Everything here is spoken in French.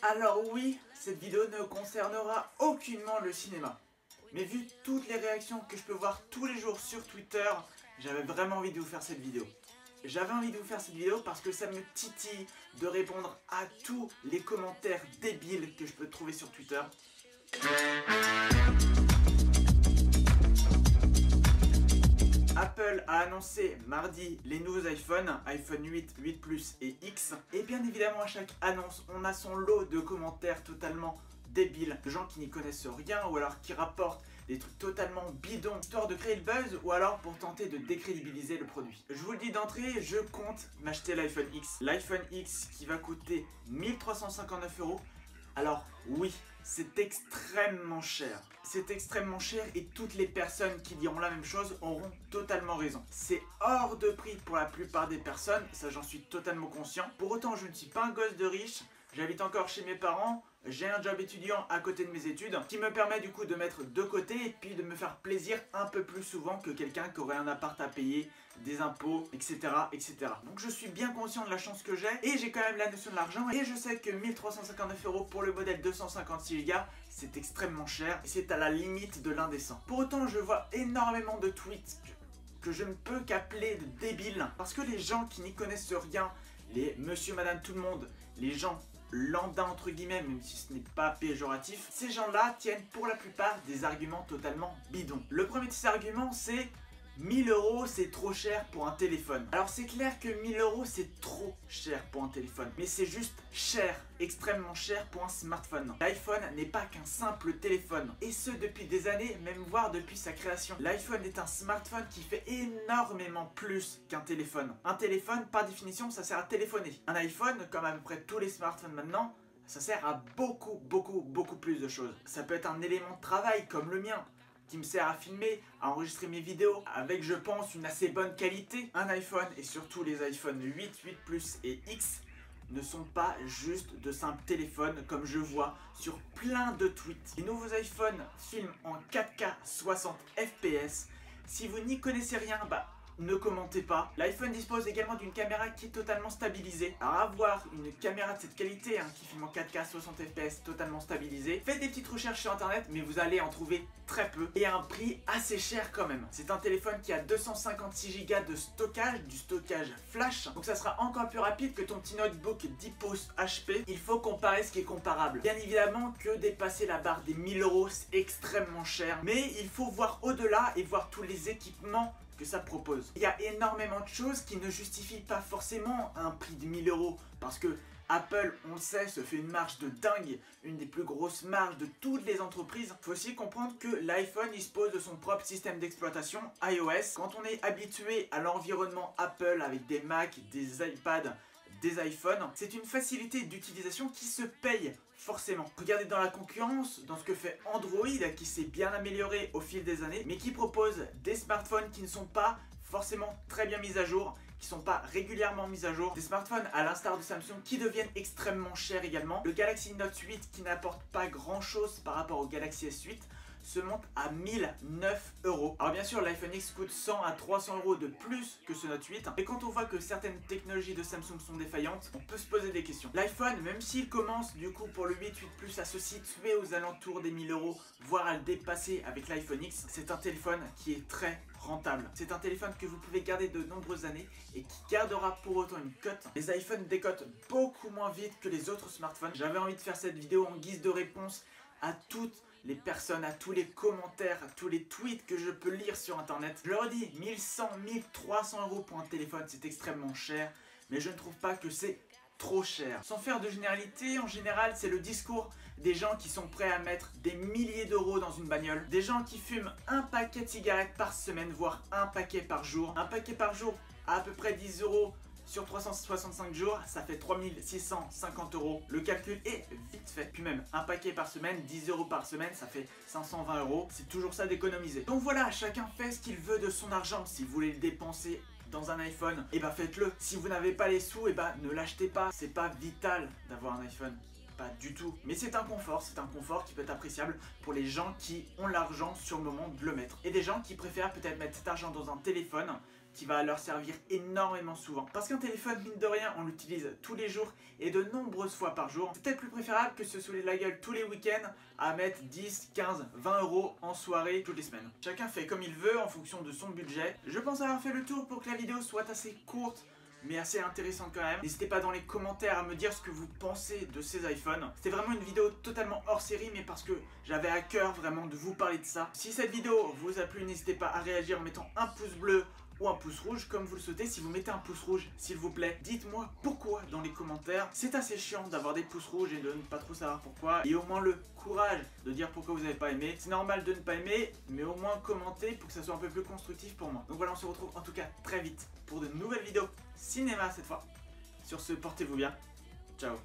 Alors oui, cette vidéo ne concernera aucunement le cinéma. Mais vu toutes les réactions que je peux voir tous les jours sur Twitter, j'avais vraiment envie de vous faire cette vidéo. J'avais envie de vous faire cette vidéo parce que ça me titille de répondre à tous les commentaires débiles que je peux trouver sur Twitter. Apple a annoncé mardi les nouveaux iPhones, iPhone 8, 8 Plus et X. Et bien évidemment à chaque annonce, on a son lot de commentaires totalement débiles, de gens qui n'y connaissent rien ou alors qui rapportent des trucs totalement bidons, histoire de créer le buzz ou alors pour tenter de décrédibiliser le produit. Je vous le dis d'entrée, je compte m'acheter l'iPhone X. L'iPhone X qui va coûter 1359 €. Alors oui, c'est extrêmement cher. C'est extrêmement cher et toutes les personnes qui diront la même chose auront totalement raison. C'est hors de prix pour la plupart des personnes, ça j'en suis totalement conscient. Pour autant, je ne suis pas un gosse de riche, j'habite encore chez mes parents, j'ai un job étudiant à côté de mes études qui me permet du coup de mettre de côté et puis de me faire plaisir un peu plus souvent que quelqu'un qui aurait un appart à payer, des impôts, etc. etc. Donc je suis bien conscient de la chance que j'ai et j'ai quand même la notion de l'argent et je sais que 1359 € pour le modèle 256 Go, c'est extrêmement cher et c'est à la limite de l'indécent. Pour autant, je vois énormément de tweets que je ne peux qu'appeler de débiles parce que les gens qui n'y connaissent rien, les monsieur, madame, tout le monde, les gens lambda entre guillemets, même si ce n'est pas péjoratif, ces gens-là tiennent pour la plupart des arguments totalement bidons. Le premier de ces arguments, c'est 1000 € c'est trop cher pour un téléphone. Alors c'est clair que 1000 € c'est trop cher pour un téléphone, mais c'est juste cher, extrêmement cher pour un smartphone. L'iPhone n'est pas qu'un simple téléphone, et ce depuis des années, même voire depuis sa création. L'iPhone est un smartphone qui fait énormément plus qu'un téléphone. Un téléphone, par définition, ça sert à téléphoner. Un iPhone, comme à peu près tous les smartphones maintenant, ça sert à beaucoup plus de choses. Ça peut être un élément de travail comme le mien, qui me sert à filmer, à enregistrer mes vidéos avec, je pense, une assez bonne qualité. Un iPhone, et surtout les iPhone 8, 8 Plus et X, ne sont pas juste de simples téléphones comme je vois sur plein de tweets. Les nouveaux iPhones filment en 4K 60 fps. Si vous n'y connaissez rien, ne commentez pas. L'iPhone dispose également d'une caméra qui est totalement stabilisée. Alors avoir une caméra de cette qualité qui filme en 4K 60 fps totalement stabilisée, faites des petites recherches sur internet mais vous allez en trouver très peu et à un prix assez cher quand même. C'est un téléphone qui a 256 Go de stockage, du stockage flash, donc ça sera encore plus rapide que ton petit notebook 10 pouces HP. Il faut comparer ce qui est comparable. Bien évidemment que dépasser la barre des 1000 € c'est extrêmement cher, mais il faut voir au-delà et voir tous les équipements que ça propose. Il y a énormément de choses qui ne justifient pas forcément un prix de 1000 € parce que Apple, on le sait, se fait une marge de dingue, une des plus grosses marges de toutes les entreprises. Il faut aussi comprendre que l'iPhone dispose de son propre système d'exploitation iOS. Quand on est habitué à l'environnement Apple avec des Mac, des iPads, des iPhones, c'est une facilité d'utilisation qui se paye forcément. Regardez dans la concurrence, dans ce que fait Android qui s'est bien amélioré au fil des années, mais qui propose des smartphones qui ne sont pas forcément très bien mis à jour, qui sont pas régulièrement mis à jour, des smartphones à l'instar de Samsung qui deviennent extrêmement chers également. Le Galaxy Note 8 qui n'apporte pas grand chose par rapport au Galaxy S8 se monte à 1009 €. Alors bien sûr, l'iPhone X coûte 100 à 300 € de plus que ce Note 8. Et quand on voit que certaines technologies de Samsung sont défaillantes, on peut se poser des questions. L'iPhone, même s'il commence du coup pour le 8, 8 Plus à se situer aux alentours des 1000 €, voire à le dépasser avec l'iPhone X, c'est un téléphone qui est très rentable. C'est un téléphone que vous pouvez garder de nombreuses années et qui gardera pour autant une cote. Les iPhones décotent beaucoup moins vite que les autres smartphones. J'avais envie de faire cette vidéo en guise de réponse à toutes les personnes, à tous les commentaires, à tous les tweets que je peux lire sur internet. Je leur dis 1100, 1300 € pour un téléphone, c'est extrêmement cher, mais je ne trouve pas que c'est trop cher. Sans faire de généralité, en général, c'est le discours des gens qui sont prêts à mettre des milliers d'euros dans une bagnole, des gens qui fument un paquet de cigarettes par semaine, voire un paquet par jour. Un paquet par jour à peu près 10 € sur 365 jours, ça fait 3650 €. Le calcul est vite fait. Puis même, un paquet par semaine, 10 € par semaine, ça fait 520 €. C'est toujours ça d'économiser. Donc voilà, chacun fait ce qu'il veut de son argent. Si vous voulez le dépenser dans un iPhone, et faites-le. Si vous n'avez pas les sous, ne l'achetez pas. C'est pas vital d'avoir un iPhone. Pas du tout. Mais c'est un confort qui peut être appréciable pour les gens qui ont l'argent sur le moment de le mettre. Et des gens qui préfèrent peut-être mettre cet argent dans un téléphone qui va leur servir énormément souvent. Parce qu'un téléphone, mine de rien, on l'utilise tous les jours et de nombreuses fois par jour. C'est peut-être plus préférable que se saouler la gueule tous les week-ends à mettre 10, 15, 20 euros en soirée toutes les semaines. Chacun fait comme il veut en fonction de son budget. Je pense avoir fait le tour pour que la vidéo soit assez courte mais assez intéressante quand même. N'hésitez pas dans les commentaires à me dire ce que vous pensez de ces iPhones. C'était vraiment une vidéo totalement hors série, mais parce que j'avais à cœur vraiment de vous parler de ça. Si cette vidéo vous a plu, n'hésitez pas à réagir en mettant un pouce bleu ou un pouce rouge comme vous le souhaitez. Si vous mettez un pouce rouge, s'il vous plaît, dites-moi pourquoi dans les commentaires. C'est assez chiant d'avoir des pouces rouges et de ne pas trop savoir pourquoi. Et au moins le courage de dire pourquoi vous n'avez pas aimé. C'est normal de ne pas aimer, mais au moins commentez pour que ça soit un peu plus constructif pour moi. Donc voilà, on se retrouve en tout cas très vite pour de nouvelles vidéos cinéma cette fois. Sur ce, portez-vous bien. Ciao.